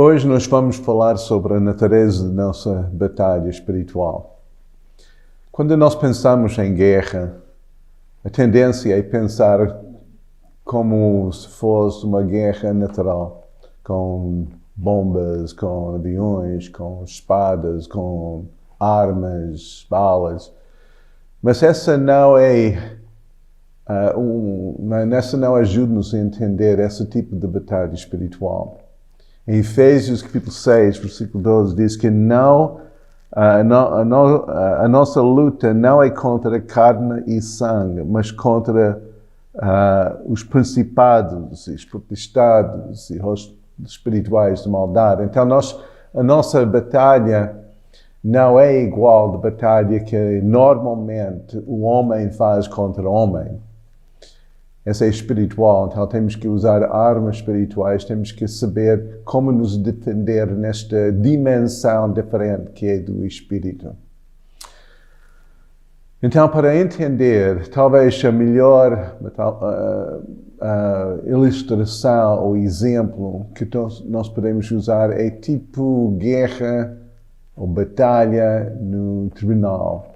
Hoje nós vamos falar sobre a natureza da nossa batalha espiritual. Quando nós pensamos em guerra, a tendência é pensar como se fosse uma guerra natural, com bombas, com aviões, com espadas, com armas, balas. Mas essa não ajuda-nos a entender esse tipo de batalha espiritual. Em Efésios capítulo 6, versículo 12, diz que a nossa luta não é contra carne e sangue, mas contra os principados, os potestades e os espirituais de maldade. Então a nossa batalha não é igual à batalha que normalmente o homem faz contra o homem. Essa é espiritual, então temos que usar armas espirituais, temos que saber como nos defender nesta dimensão diferente que é do Espírito. Então, para entender, talvez a melhor ilustração ou exemplo que nós podemos usar é tipo guerra ou batalha no tribunal,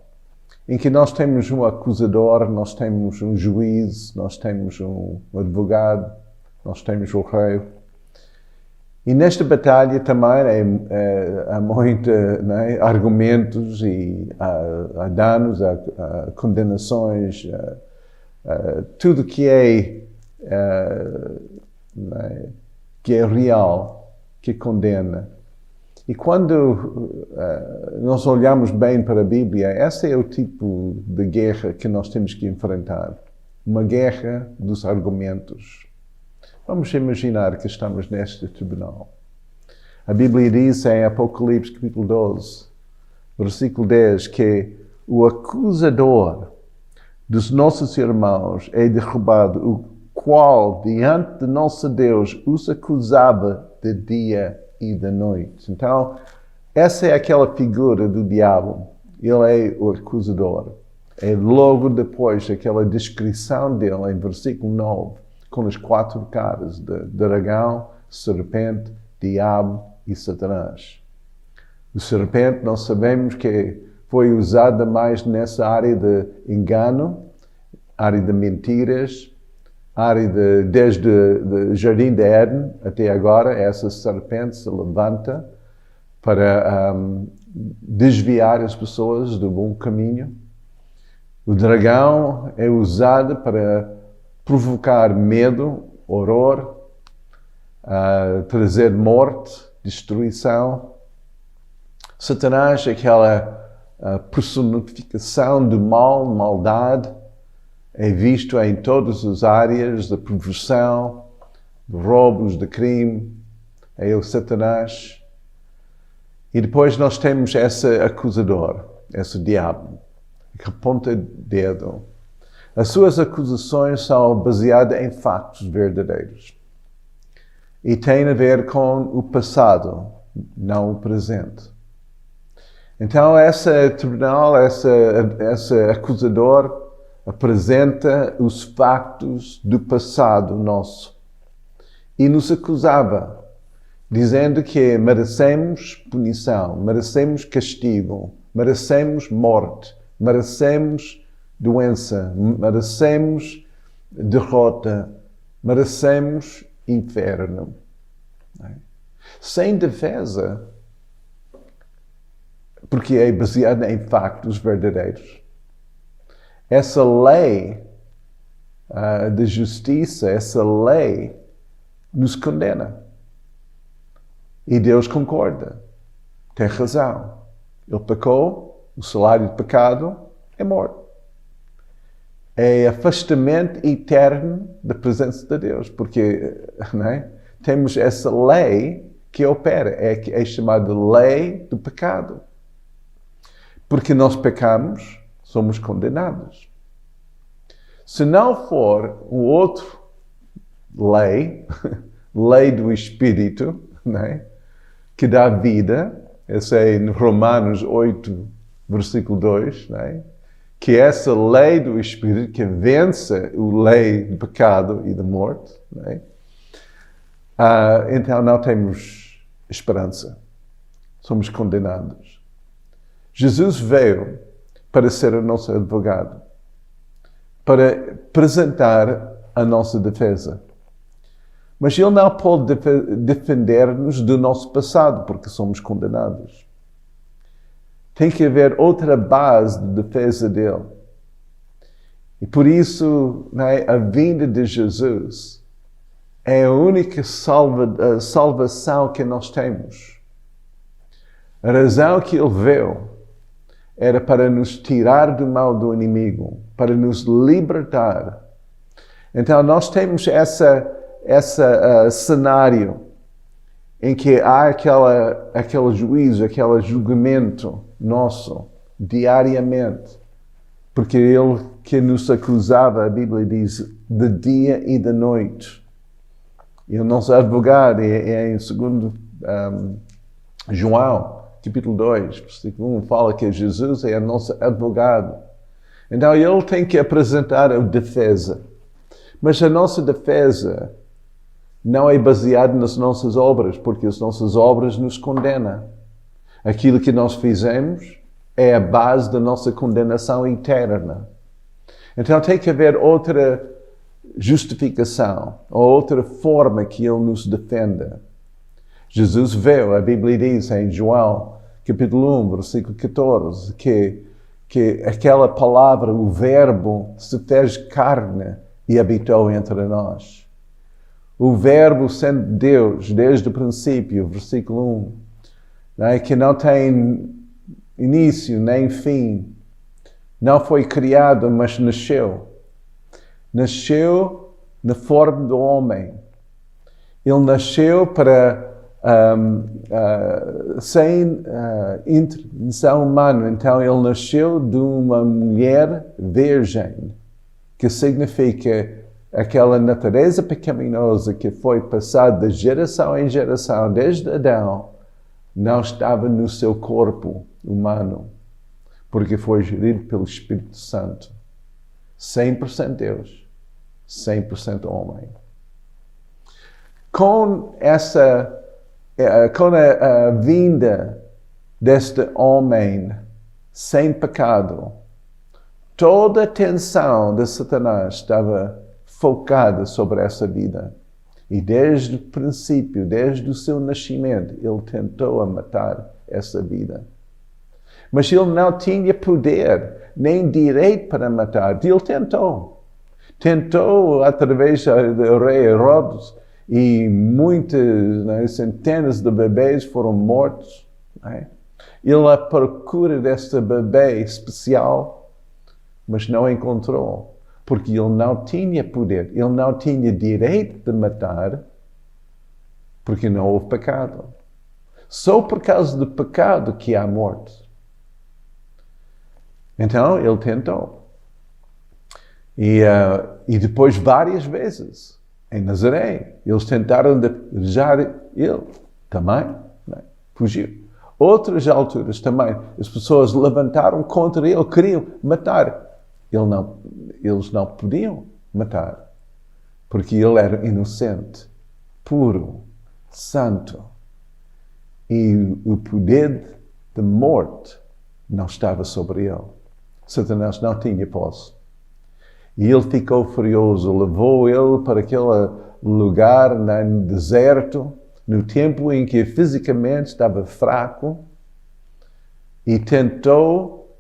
em que nós temos um acusador, nós temos um juiz, nós temos um advogado, nós temos o rei. E nesta batalha também há muitos argumentos e há danos, há condenações, tudo que é real, que condena. E quando nós olhamos bem para a Bíblia, esse é o tipo de guerra que nós temos que enfrentar. Uma guerra dos argumentos. Vamos imaginar que estamos neste tribunal. A Bíblia diz em Apocalipse capítulo 12, versículo 10, que o acusador dos nossos irmãos é derrubado, o qual diante de nosso Deus os acusava de dia e da noite. Então, essa é aquela figura do diabo. Ele é o acusador. É logo depois aquela descrição dele em versículo 9, com as 4 caras de dragão, serpente, diabo e Satanás. O serpente, nós sabemos que foi usada mais nessa área de engano, área de mentiras, área desde o Jardim de Éden até agora, essa serpente se levanta para desviar as pessoas do bom caminho. O dragão é usado para provocar medo, horror, trazer morte, destruição. Satanás é aquela personificação do mal, maldade, é visto em todas as áreas da perversão, de roubos, de crime. É o Satanás. E depois nós temos esse acusador, esse diabo, que aponta dedo. As suas acusações são baseadas em fatos verdadeiros. E têm a ver com o passado, não o presente. Então, esse tribunal, esse acusador, apresenta os factos do passado nosso e nos acusava, dizendo que merecemos punição, merecemos castigo, merecemos morte, merecemos doença, merecemos derrota, merecemos inferno. Sem defesa, porque é baseada em factos verdadeiros. Essa lei de justiça, essa lei nos condena. E Deus concorda. Tem razão. Ele pecou, o salário do pecado é morte. É afastamento eterno da presença de Deus. Porque temos essa lei que opera. É chamada lei do pecado. Porque nós pecamos, somos condenados. Se não for um outro lei, lei do Espírito, que dá vida, essa é em Romanos 8, versículo 2, que essa lei do Espírito que vence a lei do pecado e da morte, então não temos esperança. Somos condenados. Jesus veio para ser o nosso advogado, para apresentar a nossa defesa. Mas Ele não pode defender-nos do nosso passado, porque somos condenados. Tem que haver outra base de defesa dele. E por isso, a vinda de Jesus é a única salvação que nós temos. A razão que Ele veio era para nos tirar do mal do inimigo, para nos libertar. Então nós temos esse cenário em que há aquele juízo, aquele julgamento nosso, diariamente. Porque Ele que nos acusava, a Bíblia diz, de dia e de noite. E o nosso advogado é em 2 João, capítulo 2, versículo 1, fala que Jesus é o nosso advogado. Então Ele tem que apresentar a defesa. Mas a nossa defesa não é baseada nas nossas obras, porque as nossas obras nos condenam. Aquilo que nós fizemos é a base da nossa condenação eterna. Então tem que haver outra justificação, ou outra forma que Ele nos defenda. Jesus veio, a Bíblia diz em João, capítulo 1, versículo 14, que aquela palavra, o Verbo, se fez carne e habitou entre nós. O Verbo sendo Deus, desde o princípio, versículo 1, que não tem início nem fim, não foi criado, mas nasceu. Nasceu na forma do homem. Ele nasceu sem intervenção humana. Então, ele nasceu de uma mulher virgem, que significa aquela natureza pecaminosa que foi passada de geração em geração, desde Adão, não estava no seu corpo humano, porque foi gerido pelo Espírito Santo. 100% Deus, 100% homem. Com a vinda deste homem sem pecado, toda a atenção de Satanás estava focada sobre essa vida. E desde o princípio, desde o seu nascimento, ele tentou matar essa vida. Mas ele não tinha poder, nem direito para matar. Ele tentou. Tentou através do rei Herodes, e muitas, centenas de bebês foram mortos. Ele à procura desse bebê especial, mas não encontrou, porque ele não tinha poder, ele não tinha direito de matar, porque não houve pecado. Só por causa do pecado que há morte. Então ele tentou. E depois várias vezes, em Nazaré, eles tentaram deixar ele também, fugiu. Outras alturas também, as pessoas levantaram contra ele, queriam matar. Eles não podiam matar, porque ele era inocente, puro, santo. E o poder de morte não estava sobre ele. Satanás não tinha posse. E ele ficou furioso, levou ele para aquele lugar no deserto, no tempo em que fisicamente estava fraco, e tentou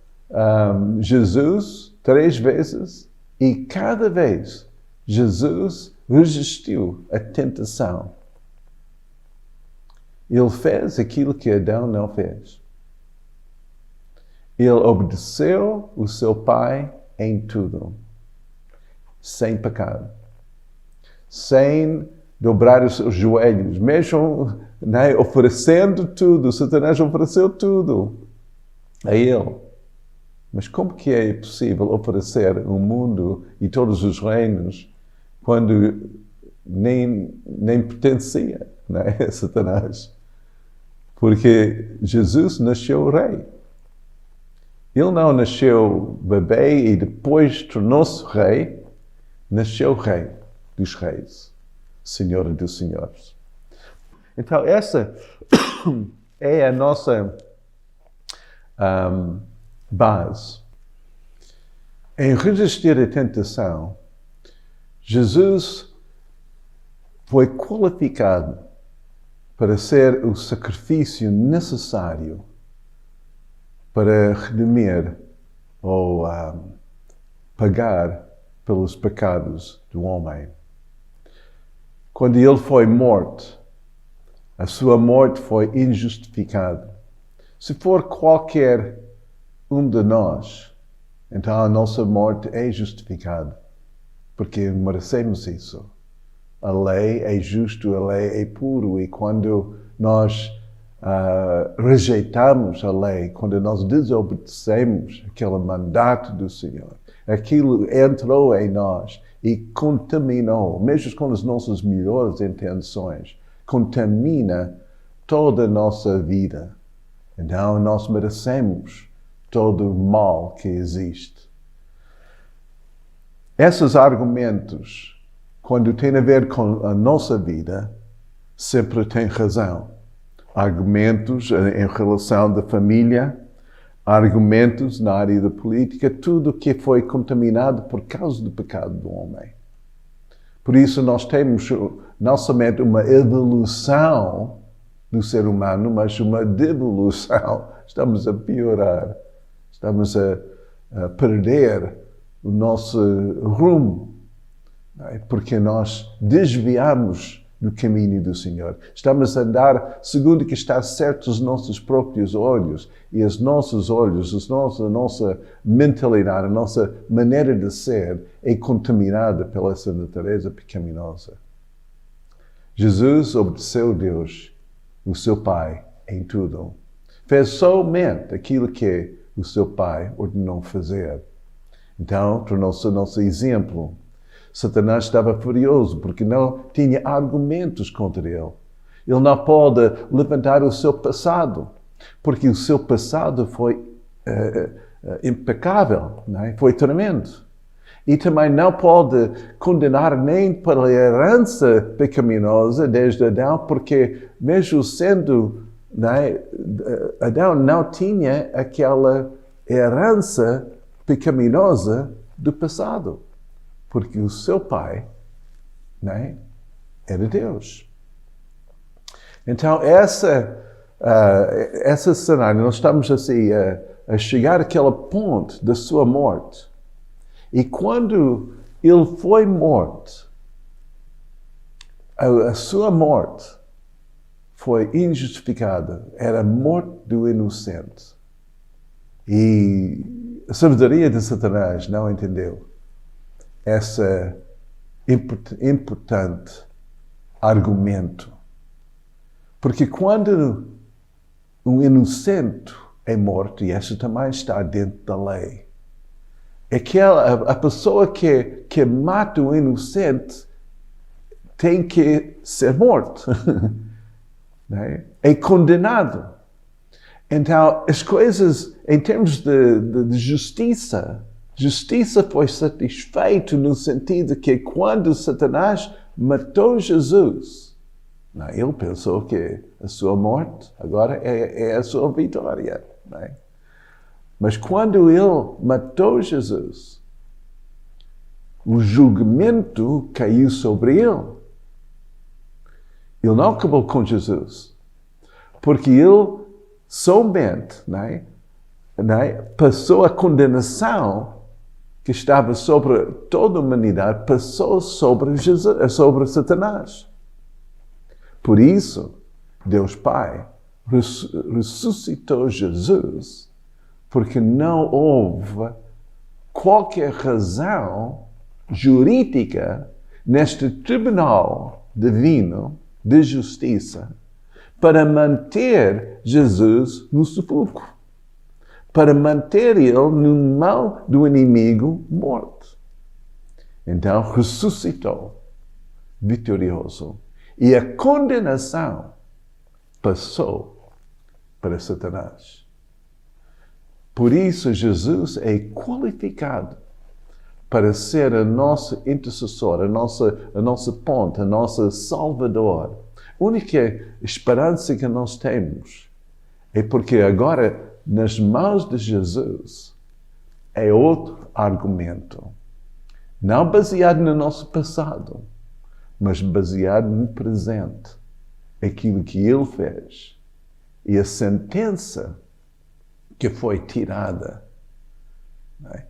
Jesus 3 vezes, e cada vez Jesus resistiu à tentação. Ele fez aquilo que Adão não fez. Ele obedeceu o seu pai em tudo, sem pecado, sem dobrar os seus joelhos, mesmo oferecendo tudo. Satanás ofereceu tudo a ele. Mas como que é possível oferecer o mundo e todos os reinos quando nem pertencia a Satanás? Porque Jesus nasceu rei. Ele não nasceu bebê e depois tornou-se rei. Nasceu rei dos reis, Senhor dos senhores. Então, essa é a nossa base. Em resistir à tentação, Jesus foi qualificado para ser o sacrifício necessário para redimir ou pagar pelos pecados do homem. Quando ele foi morto, a sua morte foi injustificada. Se for qualquer um de nós, então a nossa morte é justificada, porque merecemos isso. A lei é justa, a lei é pura, e quando nós rejeitamos a lei, quando nós desobedecemos aquele mandato do Senhor, aquilo entrou em nós e contaminou, mesmo com as nossas melhores intenções, contamina toda a nossa vida. Então nós merecemos todo o mal que existe. Esses argumentos, quando tem a ver com a nossa vida, sempre têm razão. Argumentos em relação da família, argumentos na área da política, tudo que foi contaminado por causa do pecado do homem. Por isso nós temos não somente uma evolução do ser humano, mas uma devolução. Estamos a piorar, estamos a perder o nosso rumo, porque nós desviamos do caminho do Senhor. Estamos a andar segundo o que está certo aos nossos próprios olhos, e os nossos olhos, a nossa mentalidade, a nossa maneira de ser é contaminada pela essa natureza pecaminosa. Jesus obedeceu a Deus, o seu Pai, em tudo. Fez somente aquilo que o seu Pai ordenou fazer. Então, tornou-se o nosso exemplo. Satanás estava furioso porque não tinha argumentos contra ele. Ele não pode levantar o seu passado, porque o seu passado foi impecável, não é? Foi tremendo. E também não pode condenar nem pela herança pecaminosa desde Adão, porque mesmo sendo, não é, Adão não tinha aquela herança pecaminosa do passado, porque o seu pai, não é, era Deus. Então essa cenário, nós estamos assim a chegar àquele ponto da sua morte. E quando ele foi morto, a sua morte foi injustificada. Era a morte do inocente. E a sabedoria de Satanás não entendeu esse importante argumento. Porque quando um inocente é morto, e essa também está dentro da lei, a pessoa que mata o inocente tem que ser morto. É condenado. Então, as coisas, em termos de justiça foi satisfeita no sentido que quando Satanás matou Jesus, ele pensou que a sua morte agora é a sua vitória. Não é? Mas quando ele matou Jesus, o julgamento caiu sobre ele. Ele não acabou com Jesus, porque ele somente passou a condenação que estava sobre toda a humanidade, passou sobre Satanás. Por isso, Deus Pai ressuscitou Jesus, porque não houve qualquer razão jurídica neste tribunal divino de justiça para manter Jesus no sepulcro, para manter ele no mão do inimigo morto. Então ressuscitou, vitorioso, e a condenação passou para Satanás. Por isso, Jesus é qualificado para ser a nossa intercessora, a nossa ponte, a nossa salvador, A única esperança que nós temos é porque agora, nas mãos de Jesus, é outro argumento. Não baseado no nosso passado, mas baseado no presente. Aquilo que Ele fez. E a sentença que foi tirada. Não é?